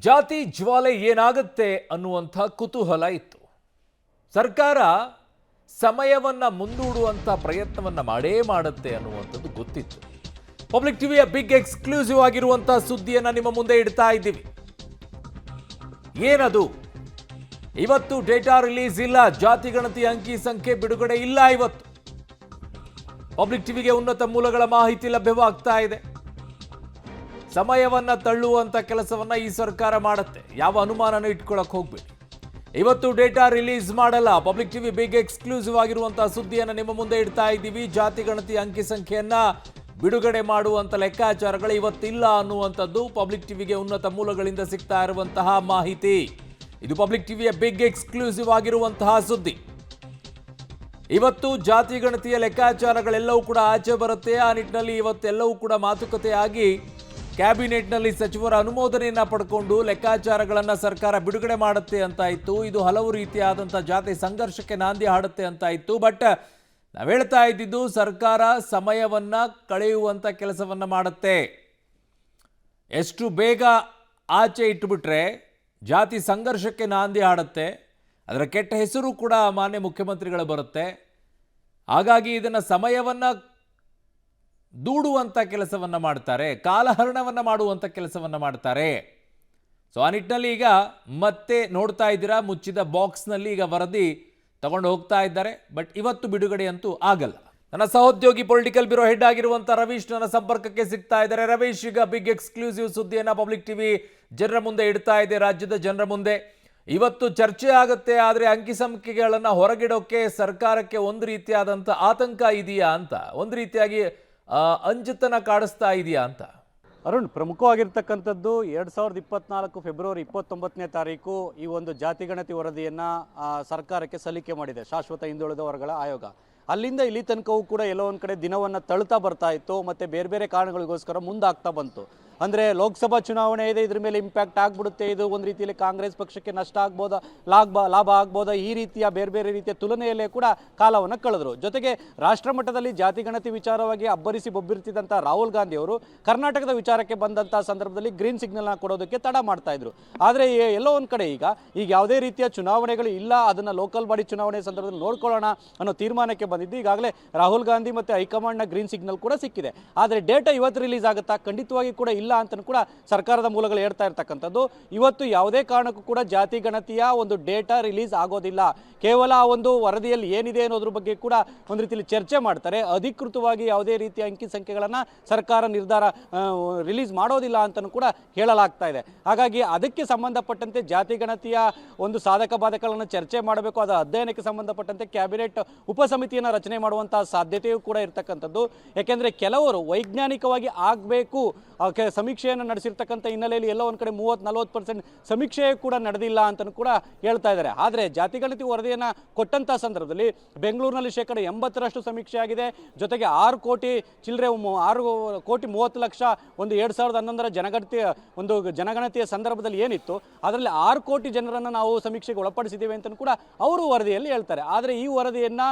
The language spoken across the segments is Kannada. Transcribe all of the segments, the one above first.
ಜಾತಿ ಜ್ವಾಲೆ ಏನಾಗುತ್ತೆ ಅನ್ನುವಂಥ ಕುತೂಹಲ ಇತ್ತು. ಸರ್ಕಾರ ಸಮಯವನ್ನ ಮುಂದೂಡುವಂಥ ಪ್ರಯತ್ನವನ್ನ ಮಾಡೇ ಮಾಡುತ್ತೆ ಅನ್ನುವಂಥದ್ದು ಗೊತ್ತಿತ್ತು. ಪಬ್ಲಿಕ್ ಟಿವಿಯ ಬಿಗ್ ಎಕ್ಸ್ಕ್ಲೂಸಿವ್ ಆಗಿರುವಂಥ ಸುದ್ದಿಯನ್ನ ನಿಮ್ಮ ಮುಂದೆ ಇಡ್ತಾ ಇದ್ದೀವಿ. ಏನದು? ಇವತ್ತು ಡೇಟಾ ರಿಲೀಸ್ ಇಲ್ಲ, ಜಾತಿ ಗಣತಿ ಅಂಕಿ ಸಂಖ್ಯೆ ಬಿಡುಗಡೆ ಇಲ್ಲ. ಇವತ್ತು ಪಬ್ಲಿಕ್ ಟಿವಿಗೆ ಉನ್ನತ ಮೂಲಗಳ ಮಾಹಿತಿ ಲಭ್ಯವಾಗ್ತಾ ಇದೆ. ಸಮಯವನ್ನ ತಳ್ಳುವಂತ ಕೆಲಸವನ್ನ ಈ ಸರ್ಕಾರ ಮಾಡುತ್ತೆ, ಯಾವ ಅನುಮಾನನೂ ಇಟ್ಕೊಳ್ಳಕ್ ಹೋಗ್ಬೇಡಿ. ಇವತ್ತು ಡೇಟಾ ರಿಲೀಸ್ ಮಾಡಲ್ಲ. ಪಬ್ಲಿಕ್ ಟಿವಿ ಬಿಗ್ ಎಕ್ಸ್ಕ್ಲೂಸಿವ್ ಆಗಿರುವಂತಹ ಸುದ್ದಿಯನ್ನ ನಿಮ್ಮ ಮುಂದೆ ಇಡ್ತಾ ಇದ್ದೀವಿ. ಜಾತಿ ಗಣತಿ ಅಂಕಿ ಸಂಖ್ಯೆಯನ್ನ ಬಿಡುಗಡೆ ಮಾಡುವಂತ ಲೆಕ್ಕಾಚಾರಗಳು ಇವತ್ತಿಲ್ಲ ಅನ್ನುವಂಥದ್ದು ಪಬ್ಲಿಕ್ ಟಿವಿಗೆ ಉನ್ನತ ಮೂಲಗಳಿಂದ ಸಿಗ್ತಾ ಇರುವಂತಹ ಮಾಹಿತಿ. ಇದು ಪಬ್ಲಿಕ್ ಟಿವಿಯ ಬಿಗ್ ಎಕ್ಸ್ಕ್ಲೂಸಿವ್ ಆಗಿರುವಂತಹ ಸುದ್ದಿ. ಇವತ್ತು ಜಾತಿ ಗಣತಿಯ ಲೆಕ್ಕಾಚಾರಗಳೆಲ್ಲವೂ ಕೂಡ ಆಚೆ ಬರುತ್ತೆ. ಆ ನಿಟ್ಟಿನಲ್ಲಿ ಇವತ್ತೆಲ್ಲವೂ ಕೂಡ ಮಾತುಕತೆ ಆಗಿ ಕ್ಯಾಬಿನೆಟ್ನಲ್ಲಿ ಸಚಿವರ ಅನುಮೋದನೆಯನ್ನ ಪಡ್ಕೊಂಡು ಲೆಕ್ಕಾಚಾರಗಳನ್ನ ಸರ್ಕಾರ ಬಿಡುಗಡೆ ಮಾಡುತ್ತೆ ಅಂತ ಇತ್ತು. ಇದು ಹಲವು ರೀತಿಯಾದಂಥ ಜಾತಿ ಸಂಘರ್ಷಕ್ಕೆ ನಾಂದಿ ಹಾಡುತ್ತೆ ಅಂತ ಇತ್ತು. ಬಟ್ ನಾವು ಹೇಳ್ತಾ ಇದ್ದಿದ್ದು ಸರ್ಕಾರ ಸಮಯವನ್ನ ಕಳೆಯುವಂತ ಕೆಲಸವನ್ನ ಮಾಡುತ್ತೆ. ಎಷ್ಟು ಬೇಗ ಆಚೆ ಇಟ್ಟುಬಿಟ್ರೆ ಜಾತಿ ಸಂಘರ್ಷಕ್ಕೆ ನಾಂದಿ ಹಾಡುತ್ತೆ, ಅದರ ಕೆಟ್ಟ ಹೆಸರು ಕೂಡ ಮಾನ್ಯ ಮುಖ್ಯಮಂತ್ರಿಗಳು ಬರುತ್ತೆ. ಹಾಗಾಗಿ ಇದನ್ನು ಸಮಯವನ್ನ ದೂಡುವಂಥ ಕೆಲಸವನ್ನ ಮಾಡ್ತಾರೆ, ಕಾಲಹರಣವನ್ನ ಮಾಡುವಂಥ ಕೆಲಸವನ್ನ ಮಾಡ್ತಾರೆ. ಸೊ ಆ ನಿಟ್ಟಿನಲ್ಲಿ ಈಗ ಮತ್ತೆ ನೋಡ್ತಾ ಇದ್ದೀರಾ, ಮುಚ್ಚಿದ ಬಾಕ್ಸ್ನಲ್ಲಿ ಈಗ ವರದಿ ತಗೊಂಡು ಹೋಗ್ತಾ ಇದ್ದಾರೆ. ಬಟ್ ಇವತ್ತು ಬಿಡುಗಡೆ ಅಂತೂ ಆಗಲ್ಲ. ನನ್ನ ಸಹೋದ್ಯೋಗಿ ಪೊಲಿಟಿಕಲ್ ಬ್ಯೂರೋ ಹೆಡ್ ಆಗಿರುವಂಥ ರವೀಶ್ ನನ್ನ ಸಂಪರ್ಕಕ್ಕೆ ಸಿಗ್ತಾ ಇದ್ದಾರೆ. ರವೀಶ್, ಈಗ ಬಿಗ್ ಎಕ್ಸ್ಕ್ಲೂಸಿವ್ ಸುದ್ದಿಯನ್ನ ಪಬ್ಲಿಕ್ ಟಿವಿ ಜನರ ಮುಂದೆ ಇಡ್ತಾ ಇದೆ, ರಾಜ್ಯದ ಜನರ ಮುಂದೆ. ಇವತ್ತು ಚರ್ಚೆ ಆಗುತ್ತೆ, ಆದರೆ ಅಂಕಿ ಸಂಖ್ಯೆಗಳನ್ನು ಹೊರಗಿಡೋಕೆ ಸರ್ಕಾರಕ್ಕೆ ಒಂದು ರೀತಿಯಾದಂಥ ಆತಂಕ ಇದೆಯಾ ಅಂತ, ಒಂದು ರೀತಿಯಾಗಿ ಅಂಜತನ ಕಾಡಿಸ್ತಾ ಇದೆಯಾ ಅಂತ. ಅರುಣ್, ಪ್ರಮುಖವಾಗಿರ್ತಕ್ಕಂಥದ್ದು 2024 ಫೆಬ್ರವರಿ 29ನೇ ತಾರೀಕು ಈ ಒಂದು ಜಾತಿಗಣತಿ ವರದಿಯನ್ನು ಸರ್ಕಾರಕ್ಕೆ ಸಲ್ಲಿಕೆ ಮಾಡಿದೆ ಶಾಶ್ವತ ಹಿಂದುಳಿದ ವರ್ಗಗಳ ಆಯೋಗ. ಅಲ್ಲಿಂದ ಇಲ್ಲಿ ತನಕವೂ ಕೂಡ ಎಲ್ಲೋ ಒಂದು ಕಡೆ ದಿನವನ್ನು ತಳ್ತಾ ಬರ್ತಾ ಇತ್ತು, ಮತ್ತು ಬೇರೆ ಬೇರೆ ಕಾರಣಗಳಿಗೋಸ್ಕರ ಮುಂದಾಗ್ತಾ ಬಂತು. ಅಂದರೆ ಲೋಕಸಭಾ ಚುನಾವಣೆ ಇದೆ, ಇದ್ರ ಮೇಲೆ ಇಂಪ್ಯಾಕ್ಟ್ ಆಗ್ಬಿಡುತ್ತೆ, ಇದು ಒಂದು ರೀತಿಯಲ್ಲಿ ಕಾಂಗ್ರೆಸ್ ಪಕ್ಷಕ್ಕೆ ನಷ್ಟ ಆಗ್ಬೋದಾ, ಲಾಭ ಆಗ್ಬೋದಾ, ಈ ರೀತಿಯ ಬೇರೆ ಬೇರೆ ರೀತಿಯ ತುಲನೆಯಲ್ಲೇ ಕೂಡ ಕಾಲವನ್ನು ಕಳೆದರು. ಜೊತೆಗೆ ರಾಷ್ಟ್ರ ಮಟ್ಟದಲ್ಲಿ ಜಾತಿ ಗಣತಿ ವಿಚಾರವಾಗಿ ಅಬ್ಬರಿಸಿ ಬೊಬ್ಬಿರ್ತಿದ್ದಂಥ ರಾಹುಲ್ ಗಾಂಧಿ ಅವರು ಕರ್ನಾಟಕದ ವಿಚಾರಕ್ಕೆ ಬಂದಂಥ ಸಂದರ್ಭದಲ್ಲಿ ಗ್ರೀನ್ ಸಿಗ್ನಲ್ನ ಕೊಡೋದಕ್ಕೆ ತಡ ಮಾಡ್ತಾ ಇದ್ರು. ಆದರೆ ಎಲ್ಲೋ ಒಂದು ಕಡೆ ಈಗ ಯಾವುದೇ ರೀತಿಯ ಚುನಾವಣೆಗಳು ಇಲ್ಲ, ಅದನ್ನು ಲೋಕಲ್ ಬಾಡಿ ಚುನಾವಣೆ ಸಂದರ್ಭದಲ್ಲಿ ನೋಡ್ಕೊಳ್ಳೋಣ ಅನ್ನೋ ತೀರ್ಮಾನಕ್ಕೆ ಬಂದಿದ್ದು ಈಗಾಗಲೇ ರಾಹುಲ್ ಗಾಂಧಿ ಮತ್ತು ಹೈಕಮಾಂಡ್ನ ಗ್ರೀನ್ ಸಿಗ್ನಲ್ ಕೂಡ ಸಿಕ್ಕಿದೆ. ಆದರೆ ಡೇಟಾ ಇವತ್ತು ರಿಲೀಸ್ ಆಗುತ್ತಾ? ಖಂಡಿತವಾಗಿ ಕೂಡ ಇಲ್ಲ ಅಂತ ಕೂಡ ಸರ್ಕಾರದ ಮೂಲಗಳು ಹೇಳ್ತಾ ಇರ್ತಕ್ಕಂಥದ್ದು. ಇವತ್ತು ಯಾವುದೇ ಕಾರಣಕ್ಕೂ ಕೂಡ ಜಾತಿ ಗಣತಿಯ ಒಂದು ಡೇಟಾ ರಿಲೀಸ್ ಆಗೋದಿಲ್ಲ. ಕೇವಲ ಆ ಒಂದು ವರದಿಯಲ್ಲಿ ಏನಿದೆ ಅನ್ನೋದ್ರ ಬಗ್ಗೆ ಕೂಡ ಒಂದು ರೀತಿಯಲ್ಲಿ ಚರ್ಚೆ ಮಾಡ್ತಾರೆ. ಅಧಿಕೃತವಾಗಿ ಯಾವುದೇ ರೀತಿಯ ಅಂಕಿ ಸಂಖ್ಯೆಗಳನ್ನು ಸರ್ಕಾರ ರಿಲೀಸ್ ಮಾಡೋದಿಲ್ಲ ಅಂತಲೂ ಕೂಡ ಹೇಳಲಾಗ್ತಾ ಇದೆ. ಹಾಗಾಗಿ ಅದಕ್ಕೆ ಸಂಬಂಧಪಟ್ಟಂತೆ ಜಾತಿ ಗಣತಿಯ ಒಂದು ಸಾಧಕ ಬಾಧಕಗಳನ್ನು ಚರ್ಚೆ ಮಾಡಬೇಕು. ಅದರ ಅಧ್ಯಯನಕ್ಕೆ ಸಂಬಂಧಪಟ್ಟಂತೆ ಕ್ಯಾಬಿನೆಟ್ ಉಪಸಮಿತಿಯನ್ನು ರಚನೆ ಮಾಡುವಂತಹ ಸಾಧ್ಯತೆಯೂ ಕೂಡ ಇರತಕ್ಕಂಥದ್ದು. ಯಾಕೆಂದರೆ ಕೆಲವರು ವೈಜ್ಞಾನಿಕವಾಗಿ ಆಗಬೇಕು ಸಮೀಕ್ಷೆಯನ್ನು ನಡೆಸಿರ್ತಕ್ಕಂಥ ಹಿನ್ನೆಲೆಯಲ್ಲಿ ಎಲ್ಲ ಒಂದು ಕಡೆ 30-40% ಸಮೀಕ್ಷೆ ಕೂಡ ನಡೆದಿಲ್ಲ ಅಂತಲೂ ಕೂಡ ಹೇಳ್ತಾ ಇದ್ದಾರೆ. ಆದರೆ ಜಾತಿಗಣತಿ ವರದಿಯನ್ನು ಕೊಟ್ಟಂಥ ಸಂದರ್ಭದಲ್ಲಿ ಬೆಂಗಳೂರಿನಲ್ಲಿ 80% ಸಮೀಕ್ಷೆ ಆಗಿದೆ. ಜೊತೆಗೆ 6 ಕೋಟಿ ಚಿಲ್ಲರೆ 6 ಕೋಟಿ 30 ಲಕ್ಷ ಒಂದು 2011 ಜನಗಣತಿಯ ಸಂದರ್ಭದಲ್ಲಿ ಏನಿತ್ತು ಅದರಲ್ಲಿ 6 ಕೋಟಿ ಜನರನ್ನು ನಾವು ಸಮೀಕ್ಷೆಗೆ ಒಳಪಡಿಸಿದ್ದೇವೆ ಅಂತ ಕೂಡ ಅವರು ವರದಿಯಲ್ಲಿ ಹೇಳ್ತಾರೆ. ಆದರೆ ಈ ವರದಿಯನ್ನು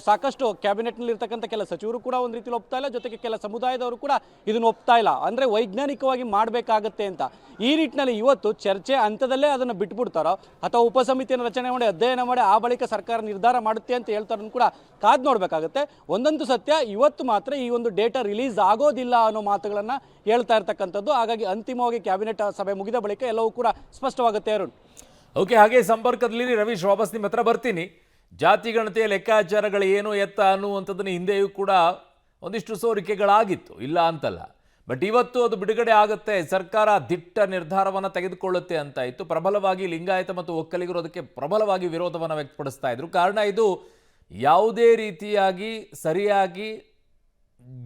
ಸಾಕಷ್ಟು ಕ್ಯಾಬಿನೆಟ್ನಲ್ಲಿ ಇರ್ತಕ್ಕಂಥ ಕೆಲ ಸಚಿವರು ಕೂಡ ಒಂದು ರೀತಿಯಲ್ಲಿ ಒಪ್ತಾ ಇಲ್ಲ, ಜೊತೆಗೆ ಕೆಲ ಸಮುದಾಯದವರು ಕೂಡ ಇದನ್ನು ಒಪ್ತಾ ಇಲ್ಲ. ಅಂದರೆ ವೈಜ್ಞಾನಿಕವಾಗಿ ಮಾಡಬೇಕಾಗತ್ತೆ ಅಂತ. ಈ ನಿಟ್ಟಿನಲ್ಲಿ ಇವತ್ತು ಚರ್ಚೆ ಹಂತದಲ್ಲೇ ಅದನ್ನು ಬಿಟ್ಬಿಡ್ತಾರೋ ಅಥವಾ ಉಪಸಮಿತಿಯನ್ನು ರಚನೆ ಮಾಡಿ ಅಧ್ಯಯನ ಮಾಡಿ ಆ ಬಳಿಕ ಸರ್ಕಾರ ನಿರ್ಧಾರ ಮಾಡುತ್ತೆ ಅಂತ ಹೇಳ್ತಾರನ್ನು ಕೂಡ ಕಾದು ನೋಡಬೇಕಾಗುತ್ತೆ. ಒಂದಂತೂ ಸತ್ಯ, ಇವತ್ತು ಮಾತ್ರ ಈ ಒಂದು ಡೇಟಾ ರಿಲೀಸ್ ಆಗೋದಿಲ್ಲ ಅನ್ನೋ ಮಾತುಗಳನ್ನು ಹೇಳ್ತಾ ಇರ್ತಕ್ಕಂಥದ್ದು. ಹಾಗಾಗಿ ಅಂತಿಮವಾಗಿ ಕ್ಯಾಬಿನೆಟ್ ಸಭೆ ಮುಗಿದ ಬಳಿಕ ಎಲ್ಲವೂ ಕೂಡ ಸ್ಪಷ್ಟವಾಗುತ್ತೆ. ಅರುಣ್, ಓಕೆ, ಹಾಗೆ ಸಂಪರ್ಕದಲ್ಲಿ ರವೀಶ್, ವಾಪಸ್ ನಿಮ್ಮ ಹತ್ರ ಬರ್ತೀನಿ. ಜಾತಿ ಗಣತಿಯ ಲೆಕ್ಕಾಚಾರಗಳು ಏನು ಎತ್ತ ಅನ್ನುವಂಥದ್ದನ್ನು ಹಿಂದೆಯೂ ಕೂಡ ಒಂದಿಷ್ಟು ಸೋರಿಕೆಗಳಾಗಿತ್ತು, ಇಲ್ಲ ಅಂತಲ್ಲ. ಬಟ್ ಇವತ್ತು ಅದು ಬಿಡುಗಡೆ ಆಗುತ್ತೆ, ಸರ್ಕಾರ ದಿಟ್ಟ ನಿರ್ಧಾರವನ್ನು ತೆಗೆದುಕೊಳ್ಳುತ್ತೆ ಅಂತ ಇತ್ತು. ಪ್ರಬಲವಾಗಿ ಲಿಂಗಾಯತ ಮತ್ತು ಒಕ್ಕಲಿಗರು ಅದಕ್ಕೆ ಪ್ರಬಲವಾಗಿ ವಿರೋಧವನ್ನು ವ್ಯಕ್ತಪಡಿಸ್ತಾ ಇದ್ರು. ಕಾರಣ ಇದು ಯಾವುದೇ ರೀತಿಯಾಗಿ ಸರಿಯಾಗಿ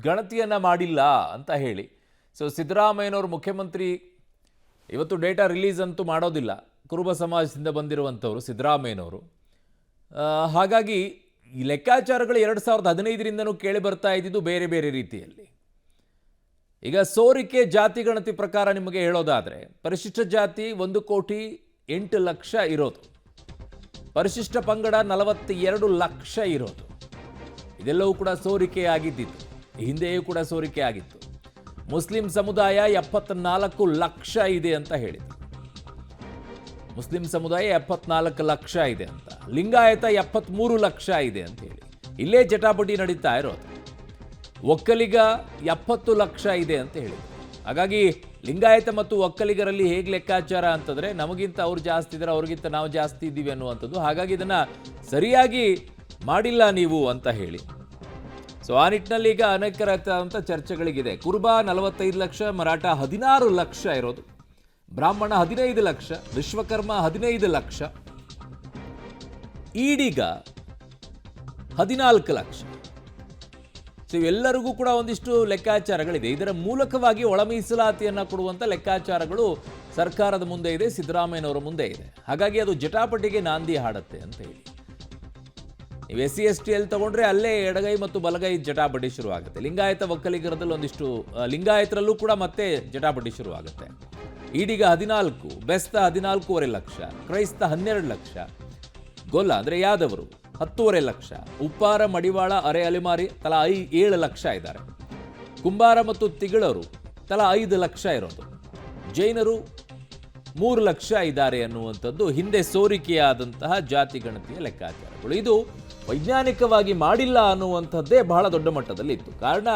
ಗಣತಿಯನ್ನು ಮಾಡಿಲ್ಲ ಅಂತ ಹೇಳಿ. ಸೊ ಸಿದ್ದರಾಮಯ್ಯನವರು ಮುಖ್ಯಮಂತ್ರಿ ಇವತ್ತು ಡೇಟಾ ರಿಲೀಸ್ ಅಂತೂ ಮಾಡೋದಿಲ್ಲ. ಕುರುಬ ಸಮಾಜದಿಂದ ಬಂದಿರುವಂಥವರು ಸಿದ್ದರಾಮಯ್ಯನವರು. ಹಾಗಾಗಿ ಈ ಲೆಕ್ಕಾಚಾರಗಳು 2015ರಿಂದನೂ ಕೇಳಿ ಬರ್ತಾ ಇದ್ದಿದ್ದು ಬೇರೆ ಬೇರೆ ರೀತಿಯಲ್ಲಿ. ಈಗ ಸೋರಿಕೆ ಜಾತಿ ಗಣತಿ ಪ್ರಕಾರ ನಿಮಗೆ ಹೇಳೋದಾದರೆ ಪರಿಶಿಷ್ಟ ಜಾತಿ 1,08,00,000 ಇರೋದು, ಪರಿಶಿಷ್ಟ ಪಂಗಡ 42 ಲಕ್ಷ ಇರೋದು. ಇದೆಲ್ಲವೂ ಕೂಡ ಸೋರಿಕೆ ಆಗಿದ್ದಿತ್ತು, ಹಿಂದೆಯೂ ಕೂಡ ಸೋರಿಕೆ ಆಗಿತ್ತು. ಮುಸ್ಲಿಂ ಸಮುದಾಯ 74 ಲಕ್ಷ ಇದೆ ಅಂತ ಹೇಳಿದರು. ಮುಸ್ಲಿಂ ಸಮುದಾಯ 74 ಲಕ್ಷ ಇದೆ ಅಂತ, ಲಿಂಗಾಯತ 73 ಲಕ್ಷ ಇದೆ ಅಂತ ಹೇಳಿ ಇಲ್ಲೇ ಜಟಾಪಟಿ ನಡೀತಾ ಇರೋದು. ಒಕ್ಕಲಿಗ 70 ಲಕ್ಷ ಇದೆ ಅಂತ ಹೇಳಿ. ಹಾಗಾಗಿ ಲಿಂಗಾಯತ ಮತ್ತು ಒಕ್ಕಲಿಗರಲ್ಲಿ ಹೇಗೆ ಲೆಕ್ಕಾಚಾರ ಅಂತಂದರೆ ನಮಗಿಂತ ಅವ್ರು ಜಾಸ್ತಿ ಇದ್ದಾರೆ, ಅವ್ರಿಗಿಂತ ನಾವು ಜಾಸ್ತಿ ಇದ್ದೀವಿ ಅನ್ನುವಂಥದ್ದು. ಹಾಗಾಗಿ ಇದನ್ನು ಸರಿಯಾಗಿ ಮಾಡಿಲ್ಲ ನೀವು ಅಂತ ಹೇಳಿ. ಸೊ ಆ ನಿಟ್ಟಿನಲ್ಲಿ ಈಗ ಅನೇಕರಂಥ ಚರ್ಚೆಗಳಿಗಿದೆ. ಕುರುಬ 45 ಲಕ್ಷ, ಮರಾಠ 16 ಲಕ್ಷ ಇರೋದು, ಬ್ರಾಹ್ಮಣ 15 ಲಕ್ಷ, ವಿಶ್ವಕರ್ಮ 15 ಲಕ್ಷ, ಈಡಿಗ 14 ಲಕ್ಷ. ಸೊ ಇವೆಲ್ಲರಿಗೂ ಕೂಡ ಒಂದಿಷ್ಟು ಲೆಕ್ಕಾಚಾರಗಳಿದೆ. ಇದರ ಮೂಲಕವಾಗಿ ಒಳ ಮೀಸಲಾತಿಯನ್ನು ಕೊಡುವಂಥ ಲೆಕ್ಕಾಚಾರಗಳು ಸರ್ಕಾರದ ಮುಂದೆ ಇದೆ, ಸಿದ್ದರಾಮಯ್ಯನವರ ಮುಂದೆ ಇದೆ. ಹಾಗಾಗಿ ಅದು ಜಟಾಪಟಿಗೆ ನಾಂದಿ ಹಾಡುತ್ತೆ ಅಂತ ಹೇಳಿ. ನೀವು SC/ST ಅಲ್ಲಿ ತಗೊಂಡ್ರೆ ಅಲ್ಲೇ ಎಡಗೈ ಮತ್ತು ಬಲಗೈ ಜಟಾಪಟಿ ಶುರುವಾಗುತ್ತೆ. ಲಿಂಗಾಯತ ಒಕ್ಕಲಿಗರದಲ್ಲಿ ಒಂದಿಷ್ಟು ಲಿಂಗಾಯತರಲ್ಲೂ ಕೂಡ ಮತ್ತೆ ಜಟಾಪಟಿ ಶುರುವಾಗುತ್ತೆ. ಈಡಿಗ 14, ಬೆಸ್ತ 14.5 ಲಕ್ಷ, ಕ್ರೈಸ್ತ 12 ಲಕ್ಷ, ಗೊಲ್ಲ ಅಂದರೆ ಯಾದವರು 10.5 ಲಕ್ಷ, ಉಪ್ಪಾರ, ಮಡಿವಾಳ, ಅರೆ ಅಲೆಮಾರಿ ತಲಾ 7 ಲಕ್ಷ ಇದ್ದಾರೆ. ಕುಂಬಾರ ಮತ್ತು ತಿಗಳರು ತಲಾ 5 ಲಕ್ಷ ಇರೋದು. ಜೈನರು 3 ಲಕ್ಷ ಇದ್ದಾರೆ ಅನ್ನುವಂಥದ್ದು ಹಿಂದೆ ಸೋರಿಕೆಯಾದಂತಹ ಜಾತಿ ಗಣತಿಯ ಲೆಕ್ಕಾಚಾರಗಳು. ಇದು ವೈಜ್ಞಾನಿಕವಾಗಿ ಮಾಡಿಲ್ಲ ಅನ್ನುವಂಥದ್ದೇ ಬಹಳ ದೊಡ್ಡ ಮಟ್ಟದಲ್ಲಿ ಇತ್ತು. ಕಾರಣ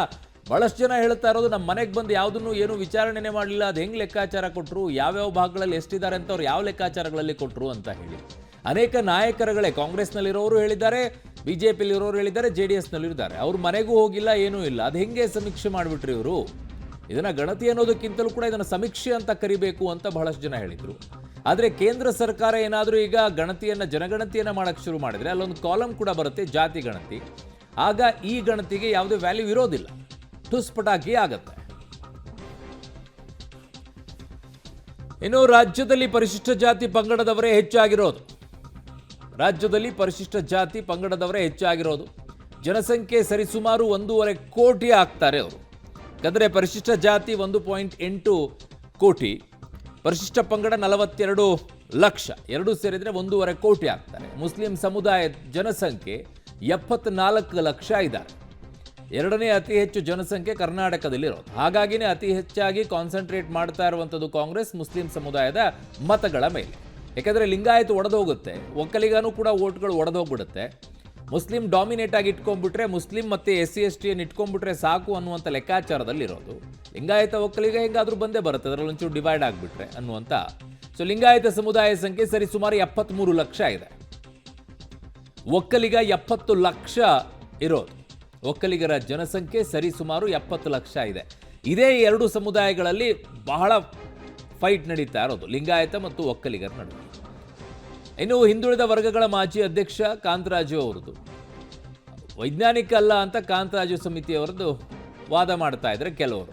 ಬಹಳಷ್ಟು ಜನ ಹೇಳ್ತಾ ಇರೋದು, ನಮ್ಮ ಮನೆಗೆ ಬಂದು ಯಾವುದನ್ನು ಏನು ವಿಚಾರಣೆನೇ ಮಾಡಲಿಲ್ಲ, ಅದು ಹೆಂಗೆ ಲೆಕ್ಕಾಚಾರ ಕೊಟ್ಟರು, ಯಾವ್ಯಾವ ಭಾಗಗಳಲ್ಲಿ ಎಷ್ಟಿದ್ದಾರೆ ಅಂತ ಅವ್ರು ಯಾವ ಲೆಕ್ಕಾಚಾರಗಳಲ್ಲಿ ಕೊಟ್ಟರು ಅಂತ ಹೇಳಿ. ಅನೇಕ ನಾಯಕರುಗಳೇ ಕಾಂಗ್ರೆಸ್ನಲ್ಲಿರೋರು ಹೇಳಿದ್ದಾರೆ, BJPಯಲ್ಲಿರೋರು ಹೇಳಿದ್ದಾರೆ, JDSನಲ್ಲಿದ್ದಾರೆ. ಅವ್ರ ಮನೆಗೂ ಹೋಗಿಲ್ಲ, ಏನೂ ಇಲ್ಲ. ಅದು ಹೆಂಗೆ ಸಮೀಕ್ಷೆ ಮಾಡಿಬಿಟ್ರಿ ಇವರು? ಇದನ್ನು ಗಣತಿ ಅನ್ನೋದಕ್ಕಿಂತಲೂ ಕೂಡ ಇದನ್ನು ಸಮೀಕ್ಷೆ ಅಂತ ಕರಿಬೇಕು ಅಂತ ಬಹಳಷ್ಟು ಜನ ಹೇಳಿದರು. ಆದರೆ ಕೇಂದ್ರ ಸರ್ಕಾರ ಏನಾದರೂ ಈಗ ಜನಗಣತಿಯನ್ನು ಮಾಡೋಕ್ಕೆ ಶುರು ಮಾಡಿದರೆ ಅಲ್ಲೊಂದು ಕಾಲಮ್ ಕೂಡ ಬರುತ್ತೆ, ಜಾತಿ ಗಣತಿ. ಆಗ ಈ ಗಣತಿಗೆ ಯಾವುದೇ ವ್ಯಾಲ್ಯೂ ಇರೋದಿಲ್ಲ, ಟುಸ್ ಪಟಾಕಿ ಆಗತ್ತೆ. ಇನ್ನು ರಾಜ್ಯದಲ್ಲಿ ಪರಿಶಿಷ್ಟ ಜಾತಿ ಪಂಗಡದವರೇ ಹೆಚ್ಚಾಗಿರೋದು. ರಾಜ್ಯದಲ್ಲಿ ಪರಿಶಿಷ್ಟ ಜಾತಿ ಪಂಗಡದವರೇ ಹೆಚ್ಚಾಗಿರೋದು. ಜನಸಂಖ್ಯೆ ಸರಿಸುಮಾರು 1.5 ಕೋಟಿ ಆಗ್ತಾರೆ ಅವರು. ಯಾಕಂದರೆ ಪರಿಶಿಷ್ಟ ಜಾತಿ 1.8 ಕೋಟಿ, ಪರಿಶಿಷ್ಟ ಪಂಗಡ 42 ಲಕ್ಷ, ಎರಡೂ ಸೇರಿದರೆ 1.5 ಕೋಟಿ ಆಗ್ತಾರೆ. ಮುಸ್ಲಿಂ ಸಮುದಾಯ ಜನಸಂಖ್ಯೆ 74 ಲಕ್ಷ ಇದ್ದಾರೆ. ಎರಡನೇ ಅತಿ ಹೆಚ್ಚು ಜನಸಂಖ್ಯೆ ಕರ್ನಾಟಕದಲ್ಲಿರೋದು. ಹಾಗಾಗಿನೇ ಅತಿ ಹೆಚ್ಚಾಗಿ ಕಾನ್ಸಂಟ್ರೇಟ್ ಮಾಡ್ತಾ ಇರುವಂಥದ್ದು ಕಾಂಗ್ರೆಸ್ ಮುಸ್ಲಿಂ ಸಮುದಾಯದ ಮತಗಳ ಮೇಲೆ. ಯಾಕಂದರೆ ಲಿಂಗಾಯತ ಒಡೆದೋಗುತ್ತೆ, ಒಕ್ಕಲಿಗನೂ ಕೂಡ ಓಟ್ಗಳು ಒಡೆದೋಗ್ಬಿಡುತ್ತೆ. ಮುಸ್ಲಿಂ ಡಾಮಿನೇಟ್ ಆಗಿ ಇಟ್ಕೊಂಡ್ಬಿಟ್ರೆ, ಮುಸ್ಲಿಂ ಮತ್ತು SC/STಯನ್ನು ಇಟ್ಕೊಂಡ್ಬಿಟ್ರೆ ಸಾಕು ಅನ್ನುವಂಥ ಲೆಕ್ಕಾಚಾರದಲ್ಲಿರೋದು. ಲಿಂಗಾಯತ ಒಕ್ಕಲಿಗ ಹೆಂಗಾದರೂ ಬಂದೇ ಬರುತ್ತೆ, ಅದರಲ್ಲಿ ಒಂಚೂರು ಡಿವೈಡ್ ಆಗಿಬಿಟ್ರೆ ಅನ್ನುವಂಥ. ಸೊ ಲಿಂಗಾಯತ ಸಮುದಾಯ ಸಂಖ್ಯೆ ಸರಿಸುಮಾರು 73 ಲಕ್ಷ ಇದೆ. ಒಕ್ಕಲಿಗ 70 ಲಕ್ಷ ಇರೋದು. ಒಕ್ಕಲಿಗರ ಜನಸಂಖ್ಯೆ ಸರಿಸುಮಾರು 70 ಲಕ್ಷ ಇದೆ. ಇದೇ ಎರಡು ಸಮುದಾಯಗಳಲ್ಲಿ ಬಹಳ ಫೈಟ್ ನಡೀತಾ ಇರೋದು, ಲಿಂಗಾಯತ ಮತ್ತು ಒಕ್ಕಲಿಗರ ನಡುವೆ. ಇನ್ನು ಹಿಂದುಳಿದ ವರ್ಗಗಳ ಮಾಜಿ ಅಧ್ಯಕ್ಷ ಕಾಂತರಾಜು ಅವರದು ವೈಜ್ಞಾನಿಕ ಅಲ್ಲ ಅಂತ ಕಾಂತರಾಜು ಸಮಿತಿಯವರದ್ದು ವಾದ ಮಾಡ್ತಾ ಇದ್ದಾರೆ ಕೆಲವರು.